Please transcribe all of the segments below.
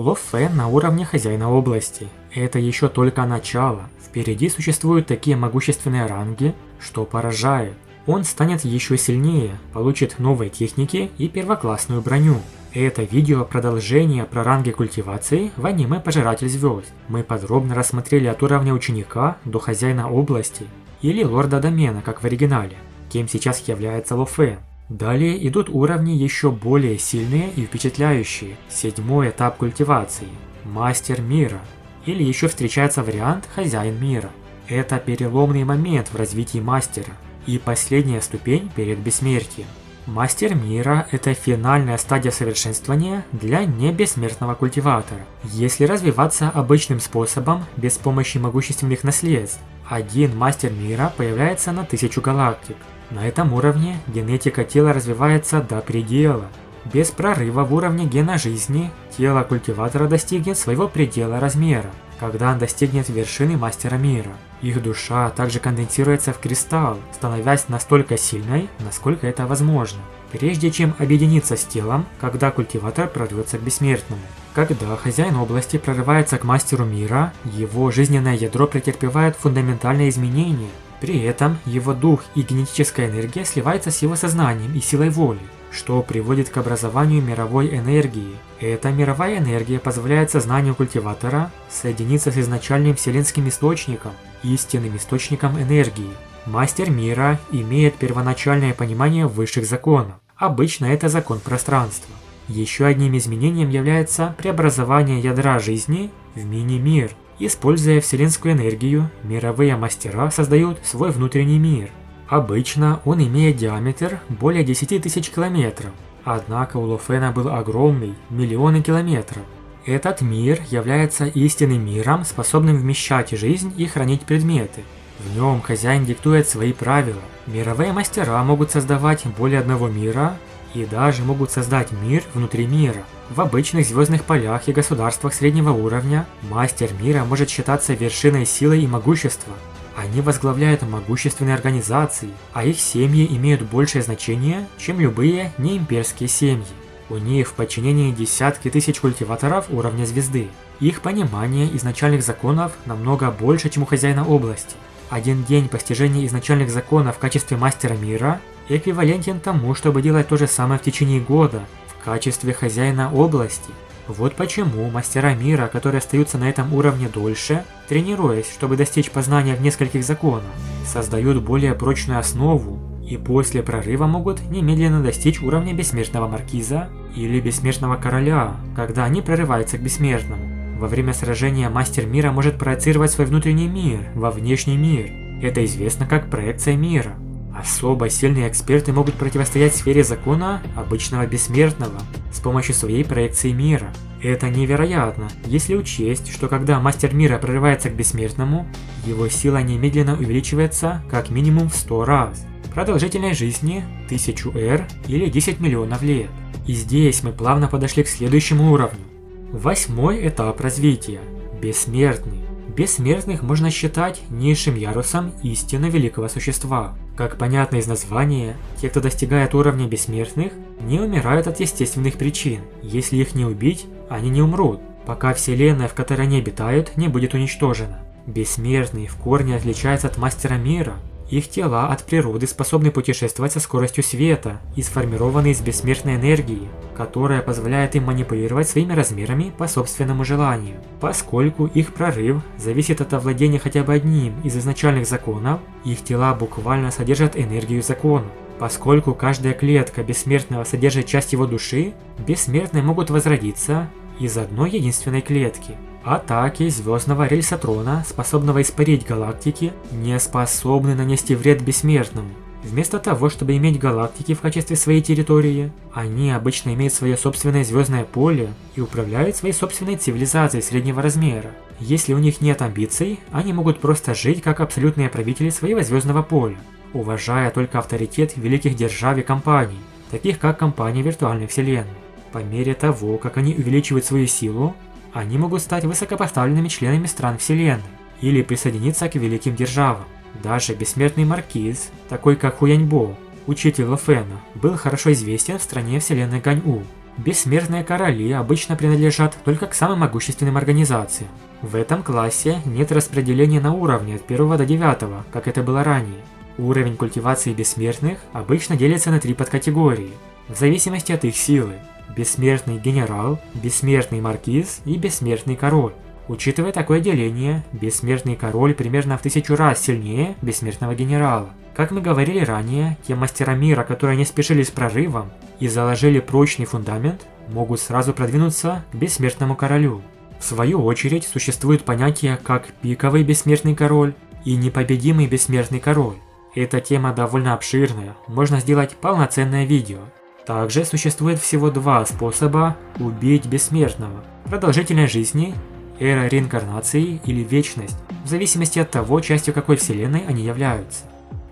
Ло Фэн на уровне хозяина области. Это еще только начало. Впереди существуют такие могущественные ранги, что поражает. Он станет еще сильнее, получит новые техники и первоклассную броню. Это видео продолжение про ранги культивации в аниме «Пожиратель звезд». Мы подробно рассмотрели от уровня ученика до хозяина области, или лорда домена, как в оригинале, кем сейчас является Ло Фэн. Далее идут уровни еще более сильные и впечатляющие. 7-й этап культивации – Мастер мира, или еще встречается вариант Хозяин мира. Это переломный момент в развитии мастера и последняя ступень перед бессмертием. Мастер мира – это финальная стадия совершенствования для небессмертного культиватора. Если развиваться обычным способом, без помощи могущественных наследств, один мастер мира появляется на 1000 галактик. На этом уровне генетика тела развивается до предела. Без прорыва в уровне гена жизни, тело культиватора достигнет своего предела размера, когда он достигнет вершины мастера мира. Их душа также конденсируется в кристалл, становясь настолько сильной, насколько это возможно, прежде чем объединиться с телом, когда культиватор прорвется к бессмертному. Когда хозяин области прорывается к мастеру мира, его жизненное ядро претерпевает фундаментальные изменения. При этом его дух и генетическая энергия сливаются с его сознанием и силой воли, что приводит к образованию мировой энергии. Эта мировая энергия позволяет сознанию культиватора соединиться с изначальным вселенским источником, истинным источником энергии. Мастер мира имеет первоначальное понимание высших законов. Обычно это закон пространства. Еще одним изменением является преобразование ядра жизни в мини-мир. Используя вселенскую энергию, мировые мастера создают свой внутренний мир. Обычно он имеет диаметр более 10 тысяч километров, однако у Ло Фэна был огромный, миллионы километров. Этот мир является истинным миром, способным вмещать жизнь и хранить предметы. В нем хозяин диктует свои правила. Мировые мастера могут создавать более одного мира и даже могут создать мир внутри мира. В обычных звездных полях и государствах среднего уровня мастер мира может считаться вершиной силы и могущества. Они возглавляют могущественные организации, а их семьи имеют большее значение, чем любые неимперские семьи. У них в подчинении десятки тысяч культиваторов уровня звезды. Их понимание изначальных законов намного больше, чем у хозяина области. Один день постижения изначальных законов в качестве мастера мира эквивалентен тому, чтобы делать то же самое в течение года в качестве хозяина области. Вот почему мастера мира, которые остаются на этом уровне дольше, тренируясь, чтобы достичь познания в нескольких законах, создают более прочную основу и после прорыва могут немедленно достичь уровня бессмертного маркиза или бессмертного короля, когда они прорываются к бессмертному. Во время сражения мастер мира может проецировать свой внутренний мир во внешний мир. Это известно как проекция мира. Особо сильные эксперты могут противостоять сфере закона обычного бессмертного с помощью своей проекции мира. Это невероятно, если учесть, что когда мастер мира прорывается к бессмертному, его сила немедленно увеличивается как минимум в 100 раз. Продолжительность жизни 1000 эр или 10 миллионов лет. И здесь мы плавно подошли к следующему уровню. 8-й этап развития – бессмертный. Бессмертных можно считать низшим ярусом истинно великого существа. Как понятно из названия, те, кто достигает уровня бессмертных, не умирают от естественных причин. Если их не убить, они не умрут, пока вселенная, в которой они обитают, не будет уничтожена. Бессмертные в корне отличаются от мастера мира. Их тела от природы способны путешествовать со скоростью света и сформированы из бессмертной энергии, которая позволяет им манипулировать своими размерами по собственному желанию. Поскольку их прорыв зависит от овладения хотя бы одним из изначальных законов, их тела буквально содержат энергию закона. Поскольку каждая клетка бессмертного содержит часть его души, бессмертные могут возродиться из одной единственной клетки. Атаки звездного рельсотрона, способного испарить галактики, не способны нанести вред бессмертному. Вместо того, чтобы иметь галактики в качестве своей территории, они обычно имеют свое собственное звездное поле и управляют своей собственной цивилизацией среднего размера. Если у них нет амбиций, они могут просто жить как абсолютные правители своего звездного поля, уважая только авторитет великих держав и компаний, таких как компания виртуальной вселенной. По мере того, как они увеличивают свою силу, они могут стать высокопоставленными членами стран вселенной или присоединиться к великим державам. Даже бессмертный маркиз, такой как Хуяньбо, учитель Ло Фэна, был хорошо известен в стране вселенной Ганьу. Бессмертные короли обычно принадлежат только к самым могущественным организациям. В этом классе нет распределения на уровни от 1 до 9, как это было ранее. Уровень культивации бессмертных обычно делится на 3 подкатегории, в зависимости от их силы. Бессмертный генерал, бессмертный маркиз и бессмертный король. Учитывая такое деление, бессмертный король примерно в 1000 раз сильнее бессмертного генерала. Как мы говорили ранее, те мастера мира, которые не спешили с прорывом и заложили прочный фундамент, могут сразу продвинуться к бессмертному королю. В свою очередь существуют понятия как пиковый бессмертный король и непобедимый бессмертный король. Эта тема довольно обширная, можно сделать полноценное видео. Также существует всего 2 способа убить бессмертного: продолжительность жизни, эра реинкарнации или вечность, в зависимости от того, частью какой вселенной они являются.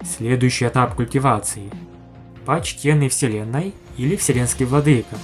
Следующий этап культивации. Почтенный вселенной или вселенский владыка.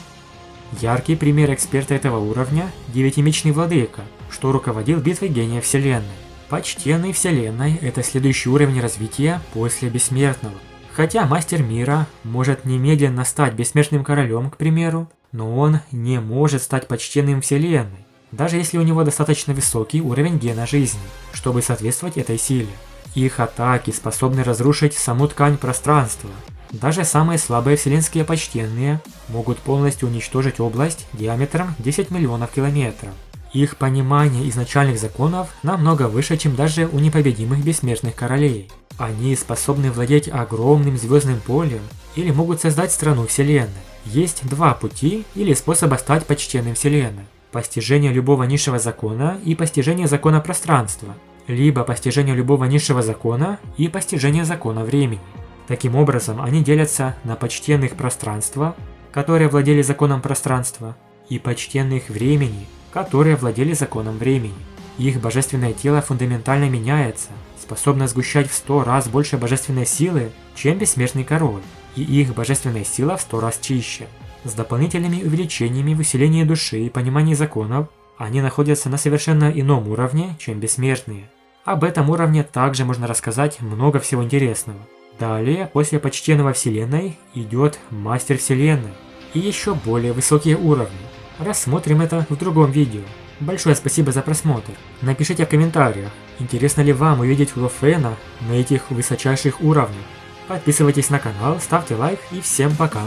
Яркий пример эксперта этого уровня – Девятимечный владыка, что руководил битвой гения вселенной. Почтенный вселенной – это следующий уровень развития после бессмертного. Хотя мастер мира может немедленно стать бессмертным королем, к примеру, но он не может стать почтенным вселенной, даже если у него достаточно высокий уровень гена жизни, чтобы соответствовать этой силе. Их атаки способны разрушить саму ткань пространства. Даже самые слабые вселенские почтенные могут полностью уничтожить область диаметром 10 миллионов километров. Их понимание изначальных законов намного выше, чем даже у непобедимых бессмертных королей. Они способны владеть огромным звездным полем или могут создать страну вселенной. Есть 2 пути или способа стать почтенным вселенной: постижение любого низшего закона и постижение закона пространства, либо постижение любого низшего закона и постижение закона времени. Таким образом, они делятся на почтенных пространства, которые владели законом пространства, и почтенных времени, которые владели законом времени. Их божественное тело фундаментально меняется, способно сгущать в 100 раз больше божественной силы, чем бессмертный король, и их божественная сила в 100 раз чище. С дополнительными увеличениями в усилении души и понимании законов, они находятся на совершенно ином уровне, чем бессмертные. Об этом уровне также можно рассказать много всего интересного. Далее, после почтенного вселенной, идет мастер вселенной и еще более высокие уровни. Рассмотрим это в другом видео. Большое спасибо за просмотр. Напишите в комментариях, интересно ли вам увидеть Лофена на этих высочайших уровнях. Подписывайтесь на канал, ставьте лайк и всем пока.